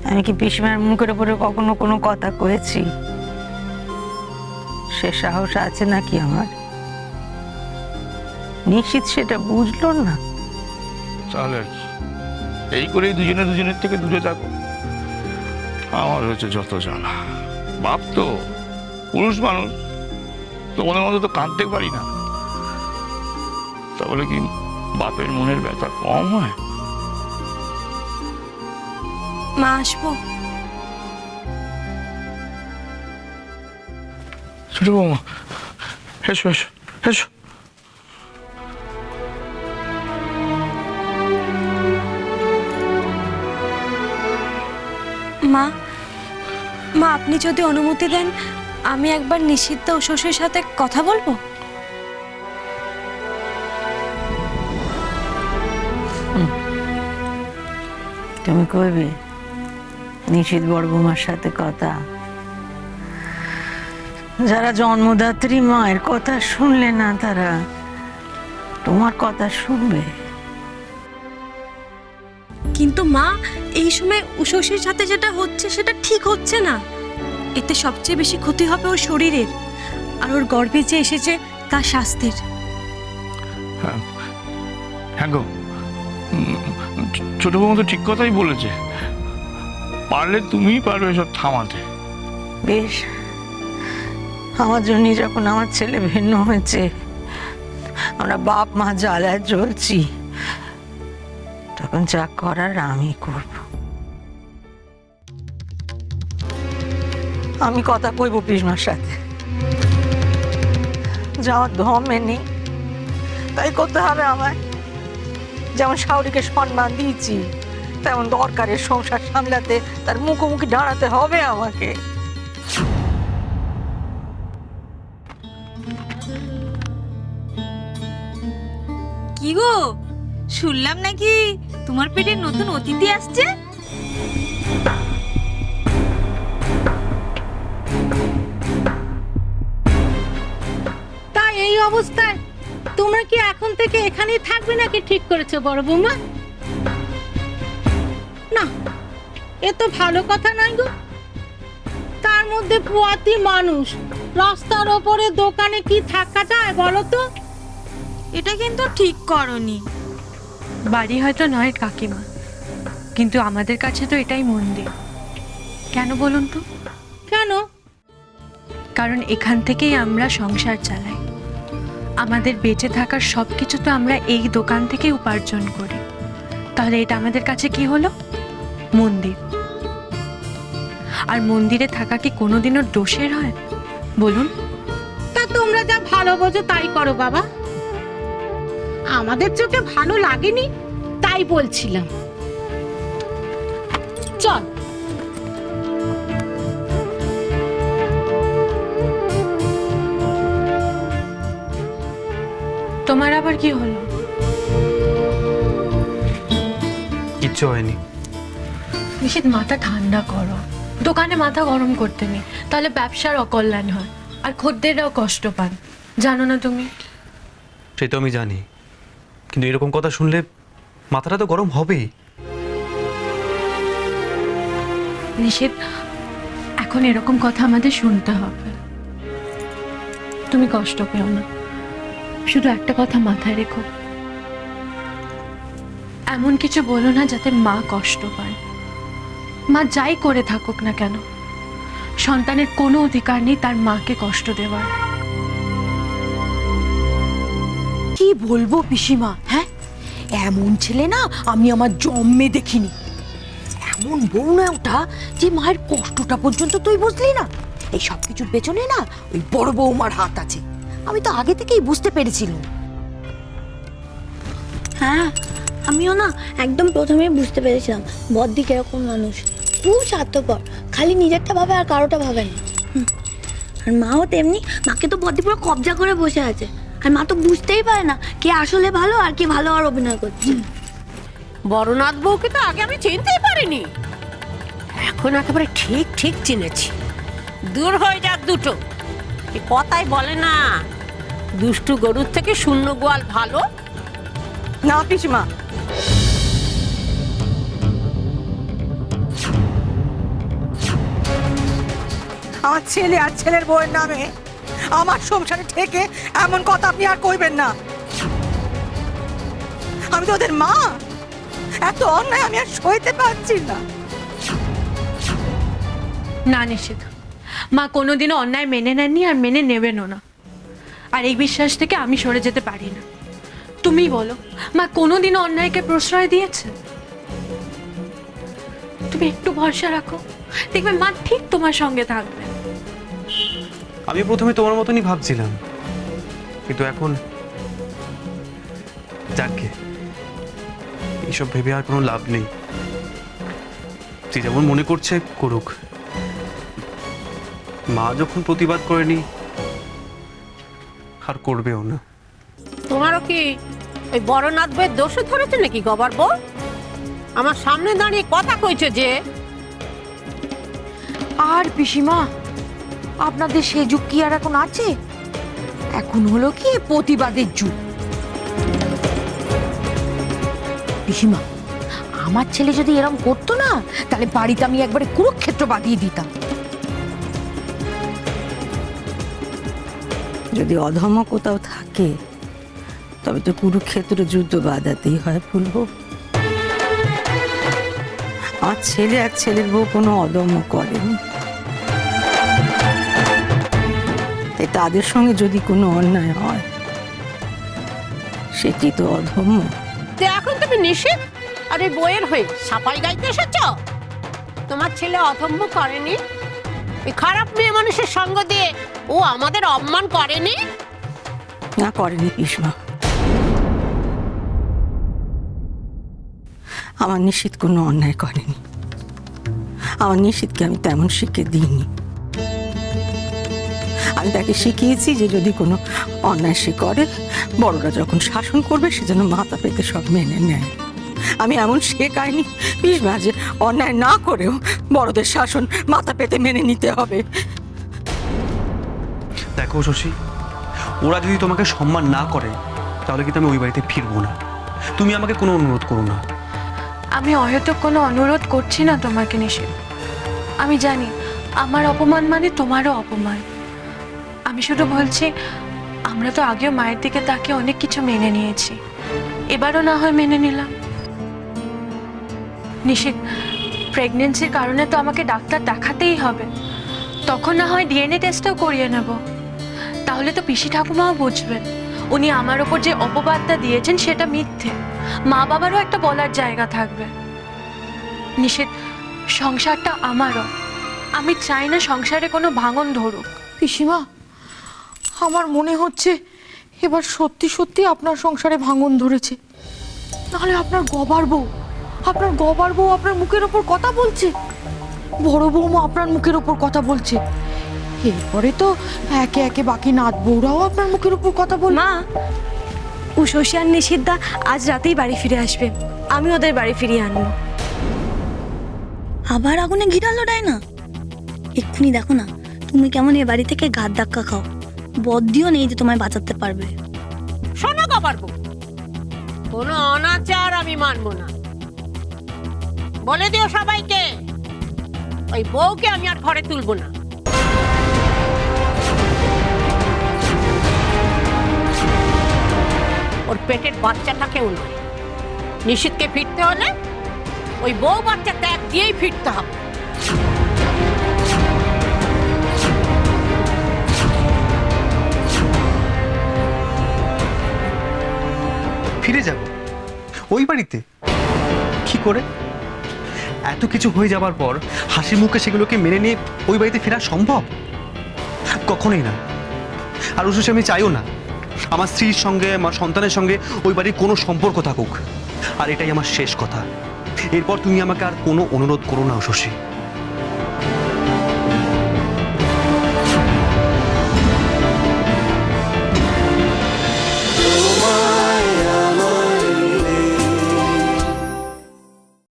আমি কি পিসিমার মুখের উপরে কখনো কোনো কথা কয়েছি? সে সাহস আছে নাকি আমার? নিশ্চিত সেটা বুঝলো না। তাহলে এই করেই দুজনের থেকে দূরে থাকো। আমার হচ্ছে যত জানা। বাপ তো পুরুষ মানুষ, তোমাদের মতো তো কাঁদতে পারি না। তাহলে কি বাপের মনের ব্যথা কম হয়? মা, আসবো? ছোট বৌমা, এসো এসো এসো। মা, মা আপনি যদি অনুমতি দেন আমি একবার নিষিদ্ধ শ্বশুরের সাথে কথা বলবো। তুমি কইবে নিশিত বড় বৌমার সাথে কথা? যারা জন্মদাত্রী মায়ের কথা শুনলে না, তারা তোমার কথা শুনবে? কিন্তু মা, এই সময় শ্বশুরের সাথে যেটা হচ্ছে সেটা ঠিক হচ্ছে না। এতে সবচেয়ে বেশি ক্ষতি হবে ওর শরীরের, আর ওর গর্ভে যে এসেছে তার স্বাস্থ্যের। হ্যাঁ গো, ছোট বৌমা তো ঠিক কথাই বলেছে। পারলে তুমিই পারবে এসব থামাতে। বেশ, আমার জন্য যখন আমার ছেলে ভিন্ন হয়েছে, আমরা বাপ মা জ্বালায় জ্বলছি, তখন যা করার আমি করব। আমি কথা কইব পিসমার সাথে। যাওয়ার ধমে নেই, তাই করতে হবে আমায়। যেমন শাওরিকে সম্মান দিয়েছি, তেমন দরকারের সংসার সামলাতে তার মুখোমুখি দাঁড়াতে হবে আমাকে। কি গো, শুনলাম নাকি তোমার পেটে নতুন অতিথি আসছে? তা এই অবস্থায় তোমরা কি এখন থেকে এখানেই থাকবে নাকি ঠিক করেছো বড় বৌমা? না, এ তো ভালো কথা নয় গো। তার মধ্যে পোয়াতি মানুষ, রাস্তার ওপরে দোকানে কি থাকা যায় বলো তো? এটা কিন্তু ঠিক করনি। বাড়ি হয়তো নয় কাকিমা, কিন্তু আমাদের কাছে তো এটাই মন্দির। কেন বলুন তো? কেন? কারণ এখান থেকেই আমরা সংসার চালাই। আমাদের বেঁচে থাকার সব কিছু তো আমরা এই দোকান থেকেই উপার্জন করি। তাহলে এটা আমাদের কাছে কি হলো? মন্দির। আর মন্দিরে থাকা কি কোনোদিনও দোষের হয় বলুন? তা তোমরা যা ভালো বোঝো তাই করো বাবা। আমাদের চোখে ভালো লাগেনি তাই বলছিলাম। চল। তোমার আবার কি হলো? কিচ্ছু হয়নি। নিশ্চিত মাথা ঠান্ডা করো। দোকানে মাথা গরম করতে নেই, তাহলে ব্যবসার অকল্যাণ হয় আর খদ্দেররাও কষ্ট পান। জানো না তুমি? সে তো আমি জানি, কিন্তু এরকম কথা শুনলে মাথাটা তো গরম হবেই। নিষেধ, এখন এরকম কথা আমাদের শুনতে হবে। তুমি কষ্ট পেও না, শুধু একটা কথা মাথায় রেখো, এমন কিছু বলো না যাতে মা কষ্ট পায়। মা যাই করে থাকুক না কেন, সন্তানের কোনো অধিকার নেই তার মাকে কষ্ট দেওয়ার। কি বলবো পিসিমা, হ্যাঁ এমন ছেলে না আমি আমার জন্মে দেখিনি। এমন বউ না ওটা যে মায়ের কষ্টটা পর্যন্ত তুই বুঝলি না। এই সব কিছুর পেছনে না ওই বড় বৌমার হাত আছে, আমি তো আগে থেকেই বুঝতে পেরেছিলাম। হ্যাঁ, আমিও না একদম প্রথমেই বুঝতে পেরেছিলাম বদ্দি কিরকম মানুষ। খুব স্বার্থপর, খালি নিজেরটা ভাবে আর কারোটা ভাবে না। আর মাও তেমনি, মাকে তো বদ্দি পুরো কবজা করে বসে আছে। আর মা তো বুঝতেই পারে না কে আসলে ভালো আর কে ভালো আর অভিনয় করছে। বড়নাথ বউকে তো আগে আমি চিনতেই পারিনি, এখন একেবারে ঠিক ঠিক চিনেছি। দূর হয়ে যাক দুটো। এ কথাই বলে না, দুষ্টু গরুর থেকে শূন্য গোয়াল ভালো। না পিসিমা, আমার ছেলে আর ছেলের বউয়ের নামে আমার সংসারে থেকে এমন কথা আপনি আর কইবেন না। আমি তো ওদের মা, এত অন্যায় আমি আর সইতে পারছি না। না নিশিত, মা কোনোদিনও অন্যায় মেনে নেননি আর মেনে নেবেনও না। আর এই বিশ্বাস থেকে আমি সরে যেতে পারি না। তুমি বলো, মা কোনোদিনও অন্যায়কে প্রশ্রয় দিয়েছে? তুমি একটু ভরসা রাখো, দেখবে মা ঠিক তোমার সঙ্গে থাকবে। আমি প্রথমে তোমার মতনই ভাবছিলাম, কিন্তু এখন যাকে এইসব ভেবে আর কোনো লাভ নেই। যে যেমন মনে করছে করুক। মা যখন প্রতিবাদ করেনি, আর করবেও না। তোমারও কি ওই বড়নাথ বইয়ের দোষে ধরেছে নাকি গবার বউ? আমার সামনে দাঁড়িয়ে কথা কইছে যে। আর পিসিমা, আপনাদের সে যুগ কি আর এখন আছে? এখন হলো কি প্রতিবাদের যুগ। পিসিমা, আমার ছেলে যদি এরকম করতো না, তাহলে বাড়িতে আমি একবারে কুরুক্ষেত্র বাঁধিয়ে দিতাম। যদি অধর্ম কোথাও থাকে, তবে তো কুরুক্ষেত্র যুদ্ধ বাঁধাতেই হয় ফুলবো। আমার ছেলে আর ছেলের বউ কোনো অধর্ম করেনি, তাই তাদের সঙ্গে যদি কোনো অন্যায় হয়, সেটি তো অধর্ম। তো এখন তুমি নিষেধ আর এই বইয়ের হয়ে সাপাই গাইতে এসেছ? তোমার ছেলে অধম্য করেনি, এই খারাপ মেয়ে মানুষের সঙ্গ দিয়ে ও আমাদের অপমান করেনি? না, করেনি পিসমা। আমার নিশিত কোনো অন্যায় করেনি। আমার নিশিতকে আমি তেমন শিখে দিইনি। আমি তাকে শিখিয়েছি যে যদি কোনো অন্যায় সে করে, বড়রা যখন শাসন করবে সে যেন মাথা পেতে সব মেনে নেয়। আমি এমন শেখাইনি পিসমা যে অন্যায় না করেও বড়দের শাসন মাথা পেতে মেনে নিতে হবে। দেখো শশী, ওরা যদি তোমাকে সম্মান না করে, তাহলে কিন্তু আমি ওই বাড়িতে ফিরবো না। তুমি আমাকে কোনো অনুরোধ করো না। আমি হয়তো কোনো অনুরোধ করছি না তোমাকে নিষেধ। আমি জানি আমার অপমান মানে তোমারও অপমান। আমি শুধু বলছি, আমরা তো আগেও মায়ের দিকে তাকে অনেক কিছু মেনে নিয়েছি, এবারও না হয় মেনে নিলাম। নিষেধ, প্রেগনেন্সির কারণে তো আমাকে ডাক্তার দেখাতেই হবে। তখন না হয় ডিএনএ টেস্টও করিয়ে নেব। তাহলে তো পিসি ঠাকুমাও বুঝবেন উনি আমার ওপর যে অপবাদটা দিয়েছেন সেটা মিথ্যে। মা বাবারও একটা বলার জায়গা থাকবে। নিষেধ, সংসারটা আমারও। আমি চাই না সংসারে কোনো ভাঙন ধরুক। পিসিমা, আমার মনে হচ্ছে এবার সত্যি সত্যি আপনার সংসারে ভাঙন ধরেছে। নাহলে আপনার গবার বউ আপনার মুখের ওপর কথা বলছে, বড় বৌমা আপনার মুখের ওপর কথা বলছে, এরপরে তো একে একে বাকি নাত বউরাও আপনার মুখের ওপর কথা বল। মা, ও শশী আর নিষিদ্ধা আজ রাতেই বাড়ি ফিরে আসবে। আমি ওদের বাড়ি ফিরিয়ে আনবো। আবার আগুনে ঘি ঢালো না। এক্ষুনি দেখো না তুমি কেমন এ বাড়ি থেকে ঘাত ধাক্কা খাও। বদ্দিও নেই যে তোমায় বাঁচাতে পারবে। শোনো গবার বউ, কোনো অনাচার আমি মানবো না। বলে দিও সবাইকে, ওই বউকে আমি আর ঘরে তুলবো না। ওর পেটের বাচ্চাটাকেও নয়। নিষিদ্ধকে ফিরতে হলে ওই বউ বাচ্চা ত্যাগ দিয়েই ফিরতে হবে। ফিরে যাব ওই বাড়িতে? কি করে? এত কিছু হয়ে যাবার পর হাসি মুখে সেগুলোকে মেনে নিয়ে ওই বাড়িতে ফেরা সম্ভব? কখনোই না। আর অবশ্যই আমি চাইও না আমার স্ত্রীর সঙ্গে, আমার সন্তানের সঙ্গে ওই বাড়ির কোনো সম্পর্ক থাকুক। আর এটাই আমার শেষ কথা। এরপর তুমি আমাকে আর কোনো অনুরোধ করো না শশী।